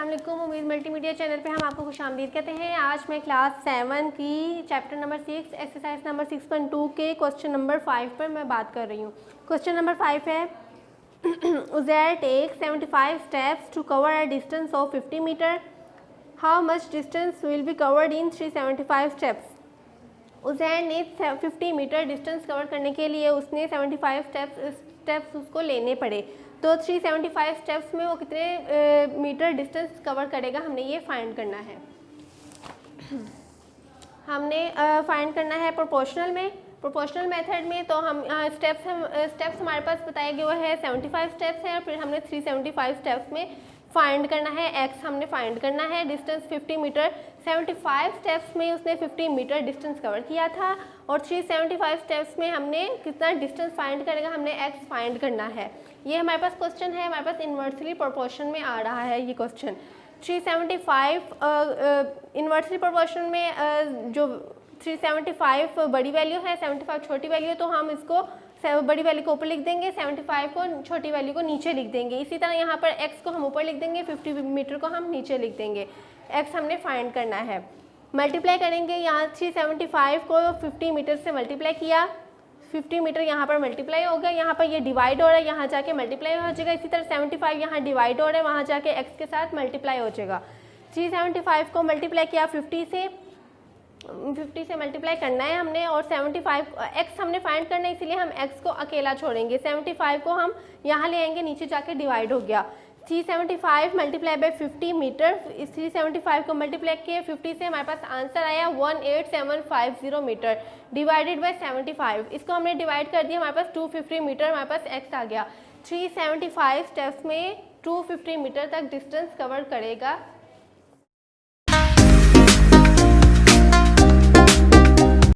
अस्सलामुअलैकुम। उम्मीद multimedia channel पे हम आपको खुशामदीद कहते हैं। आज मैं क्लास 7 की चैप्टर नंबर 6 एक्सरसाइज नंबर 6.2 के क्वेश्चन नंबर 5 पर मैं बात कर रही हूँ। क्वेश्चन नंबर 5 है Uzair take 75 steps to cover a distance of 50 metre. How much distance will be covered in 375 steps. Uzair ने 50 मीटर डिस्टेंस कवर करने के लिए उसने 75 स्टेप्स उसको लेने पड़े। तो 375 स्टेप्स में वो कितने मीटर डिस्टेंस कवर करेगा, हमने ये फाइंड करना है। हमने फाइंड करना है प्रोपोर्शनल में। प्रोपोर्शनल मेथड में तो हम स्टेप्स हमारे पास बताए गए वो है 75 स्टेप्स हैं। फिर हमने 375 स्टेप्स में फाइंड करना है एक्स, हमने फाइंड करना है डिस्टेंस 50 मीटर। 75 स्टेप्स में उसने 50 मीटर डिस्टेंस कवर किया था और 375 स्टेप्स में हमने कितना डिस्टेंस फाइंड करेगा, हमने एक्स फाइंड करना है। ये हमारे पास क्वेश्चन है, हमारे पास इन्वर्सली प्रोपोर्शन में आ रहा है ये क्वेश्चन। 375 इन्वर्सली प्रोपोर्शन में जो 375 बड़ी वैल्यू है, 75 छोटी वैल्यू है, तो हम इसको बड़ी वैल्यू को ऊपर लिख देंगे, 75 को छोटी वैल्यू को नीचे लिख देंगे। इसी तरह यहाँ पर x को हम ऊपर लिख देंगे, 50 मीटर को हम नीचे लिख देंगे। x हमने फाइंड करना है। मल्टीप्लाई करेंगे, यहाँ 375 को 50 मीटर से मल्टीप्लाई किया, 50 मीटर यहाँ पर मल्टीप्लाई हो गया, यहाँ पर ये डिवाइड हो रहा है, यहाँ जाके मल्टीप्लाई हो जाएगा। इसी तरह 75 यहाँ डिवाइड हो रहा है, वहाँ जाके x के साथ मल्टीप्लाई हो जाएगा। 375 को मल्टीप्लाई किया 50 से मल्टीप्लाई करना है हमने, और 75 x हमने फाइंड करना है, इसलिए हम x को अकेला छोड़ेंगे। 75 को हम यहाँ ले आएंगे, नीचे जाके डिवाइड हो गया। 375 मल्टीप्लाई बाई 50 मीटर, इस 375 को मल्टीप्लाई किए 50 से, हमारे पास आंसर आया 18750 मीटर डिवाइडेड बाई 75। इसको हमने डिवाइड कर दिया, हमारे पास 250 मीटर हमारे पास x आ गया। 375 स्टेप्स में 250 मीटर तक डिस्टेंस कवर करेगा